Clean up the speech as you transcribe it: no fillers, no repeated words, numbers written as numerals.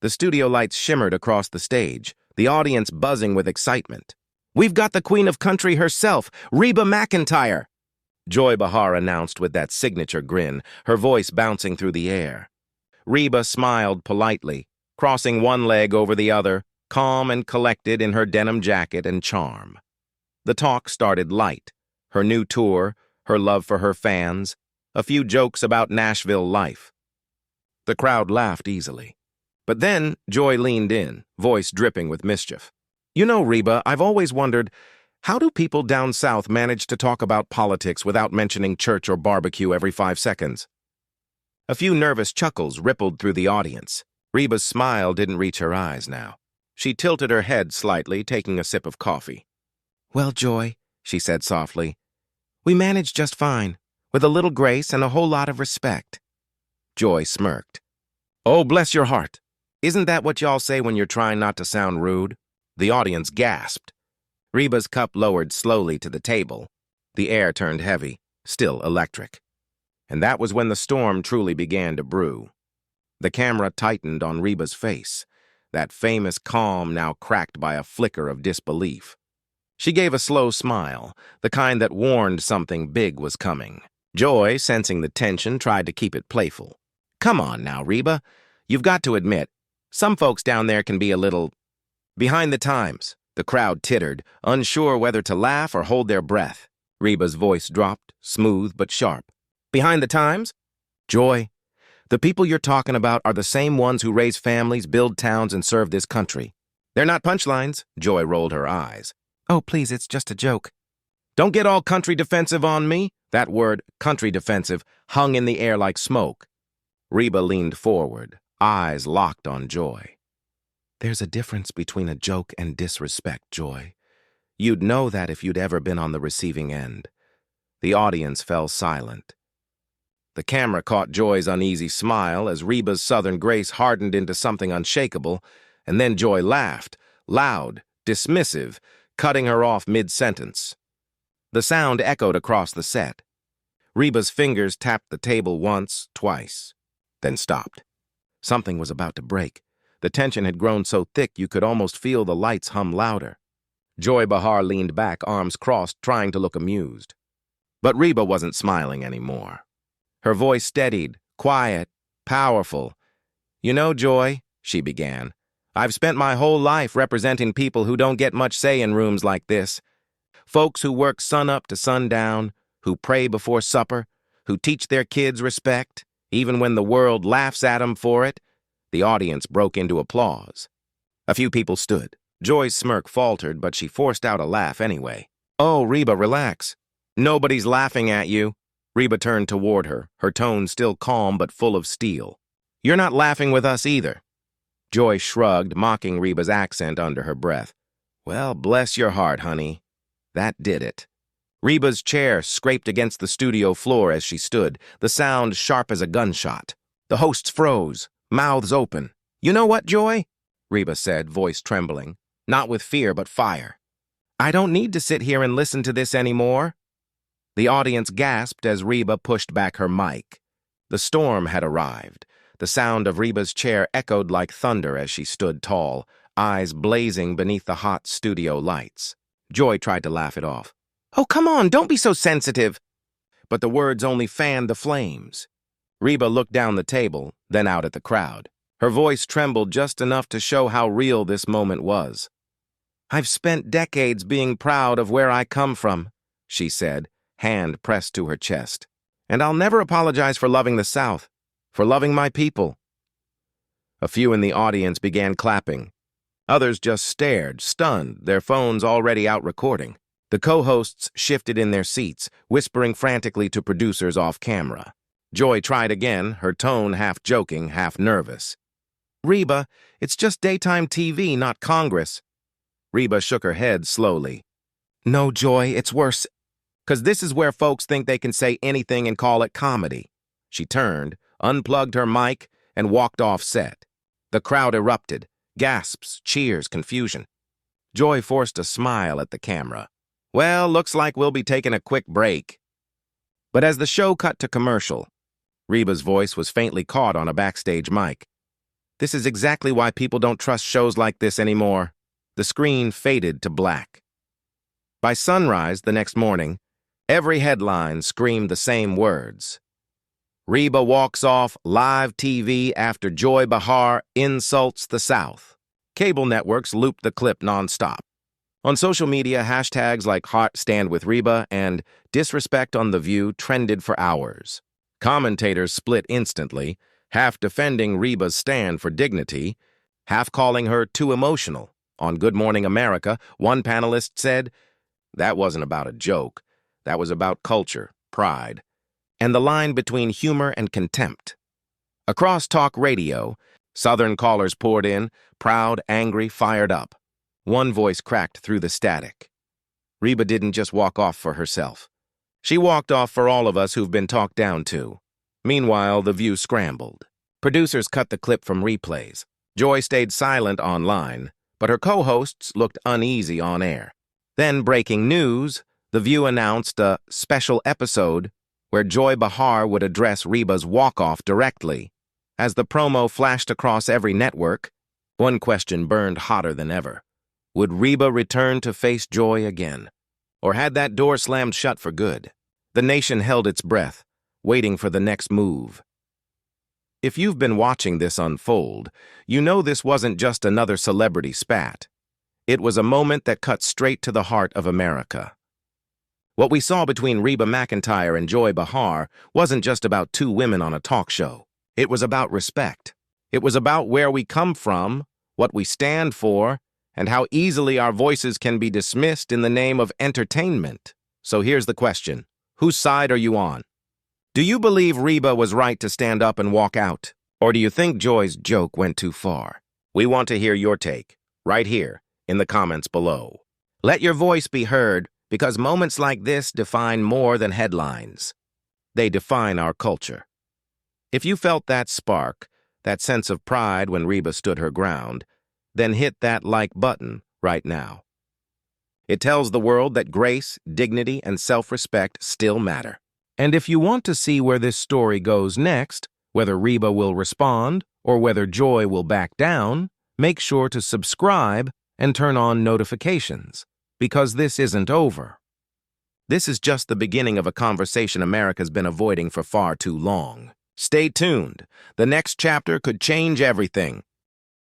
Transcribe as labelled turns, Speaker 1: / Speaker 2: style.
Speaker 1: The studio lights shimmered across the stage, the audience buzzing with excitement. "We've got the Queen of Country herself, Reba McEntire!" Joy Behar announced with that signature grin, her voice bouncing through the air. Reba smiled politely, crossing one leg over the other, calm and collected in her denim jacket and charm. The talk started light. Her new tour, her love for her fans, a few jokes about Nashville life. The crowd laughed easily. But then Joy leaned in, voice dripping with mischief. "You know, Reba, I've always wondered, how do people down south manage to talk about politics without mentioning church or barbecue every 5 seconds?" A few nervous chuckles rippled through the audience. Reba's smile didn't reach her eyes now. She tilted her head slightly, taking a sip of coffee. "Well, Joy," she said softly, "we managed just fine, with a little grace and a whole lot of respect." Joy smirked. "Oh, bless your heart. Isn't that what y'all say when you're trying not to sound rude?" The audience gasped. Reba's cup lowered slowly to the table. The air turned heavy, still electric. And that was when the storm truly began to brew. The camera tightened on Reba's face, that famous calm now cracked by a flicker of disbelief. She gave a slow smile, the kind that warned something big was coming. Joy, sensing the tension, tried to keep it playful. "Come on now, Reba. You've got to admit, some folks down there can be a little behind the times." The crowd tittered, unsure whether to laugh or hold their breath. Reba's voice dropped, smooth but sharp. "Behind the times? Joy, the people you're talking about are the same ones who raise families, build towns, and serve this country. They're not punchlines." Joy rolled her eyes. "Oh, please, it's just a joke." "Don't get all country defensive on me." That word, country defensive, hung in the air like smoke. Reba leaned forward, eyes locked on Joy. "There's a difference between a joke and disrespect, Joy. You'd know that if you'd ever been on the receiving end." The audience fell silent. The camera caught Joy's uneasy smile as Reba's southern grace hardened into something unshakable, and then Joy laughed, loud, dismissive, cutting her off mid-sentence. The sound echoed across the set. Reba's fingers tapped the table once, twice, then stopped. Something was about to break. The tension had grown so thick you could almost feel the lights hum louder. Joy Behar leaned back, arms crossed, trying to look amused. But Reba wasn't smiling anymore. Her voice steadied, quiet, powerful. "You know, Joy," she began, "I've spent my whole life representing people who don't get much say in rooms like this. Folks who work sunup to sundown, who pray before supper, who teach their kids respect, even when the world laughs at them for it." The audience broke into applause. A few people stood. Joy's smirk faltered, but she forced out a laugh anyway. "Oh, Reba, relax. Nobody's laughing at you." Reba turned toward her, her tone still calm but full of steel. "You're not laughing with us either." Joy shrugged, mocking Reba's accent under her breath. "Well, bless your heart, honey. That did it." Reba's chair scraped against the studio floor as she stood, the sound sharp as a gunshot. The hosts froze, mouths open. "You know what, Joy?" Reba said, voice trembling, not with fear but fire. "I don't need to sit here and listen to this anymore." The audience gasped as Reba pushed back her mic. The storm had arrived. The sound of Reba's chair echoed like thunder as she stood tall, eyes blazing beneath the hot studio lights. Joy tried to laugh it off. "Oh, come on, don't be so sensitive." But the words only fanned the flames. Reba looked down the table, then out at the crowd. Her voice trembled just enough to show how real this moment was. "I've spent decades being proud of where I come from," she said, hand pressed to her chest. "And I'll never apologize for loving the South, for loving my people." A few in the audience began clapping. Others just stared, stunned, their phones already out recording. The co-hosts shifted in their seats, whispering frantically to producers off camera. Joy tried again, her tone half joking, half nervous. "Reba, it's just daytime TV, not Congress." Reba shook her head slowly. "No, Joy, it's worse. 'Cause this is where folks think they can say anything and call it comedy." She turned, unplugged her mic, and walked off set. The crowd erupted. Gasps, cheers, confusion. Joy forced a smile at the camera. "Well, looks like we'll be taking a quick break." But as the show cut to commercial, Reba's voice was faintly caught on a backstage mic. This is exactly why people don't trust shows like this anymore. The screen faded to black. By sunrise the next morning, every headline screamed the same words. Reba walks off live TV after Joy Behar insults the South. Cable networks looped the clip nonstop. On social media, hashtags like Heart Stand with Reba and Disrespect on The View trended for hours. Commentators split instantly, half defending Reba's stand for dignity, half calling her too emotional. On Good Morning America, one panelist said, "That wasn't about a joke. That was about culture, pride, and the line between humor and contempt." Across talk radio, Southern callers poured in, proud, angry, fired up. One voice cracked through the static. Reba didn't just walk off for herself. She walked off for all of us who've been talked down to. Meanwhile, The View scrambled. Producers cut the clip from replays. Joy stayed silent online, but her co-hosts looked uneasy on air. Then, breaking news, The View announced a special episode where Joy Behar would address Reba's walk-off directly. As the promo flashed across every network, one question burned hotter than ever. Would Reba return to face Joy again? Or had that door slammed shut for good? The nation held its breath, waiting for the next move. If you've been watching this unfold, you know this wasn't just another celebrity spat. It was a moment that cut straight to the heart of America. What we saw between Reba McEntire and Joy Behar wasn't just about two women on a talk show. It was about respect. It was about where we come from, what we stand for, and how easily our voices can be dismissed in the name of entertainment. So here's the question. Whose side are you on? Do you believe Reba was right to stand up and walk out? Or do you think Joy's joke went too far? We want to hear your take, right here, in the comments below. Let your voice be heard, because moments like this define more than headlines. They define our culture. If you felt that spark, that sense of pride when Reba stood her ground, then hit that like button right now. It tells the world that grace, dignity, and self-respect still matter. And if you want to see where this story goes next, whether Reba will respond or whether Joy will back down, make sure to subscribe and turn on notifications, because this isn't over. This is just the beginning of a conversation America's been avoiding for far too long. Stay tuned. The next chapter could change everything.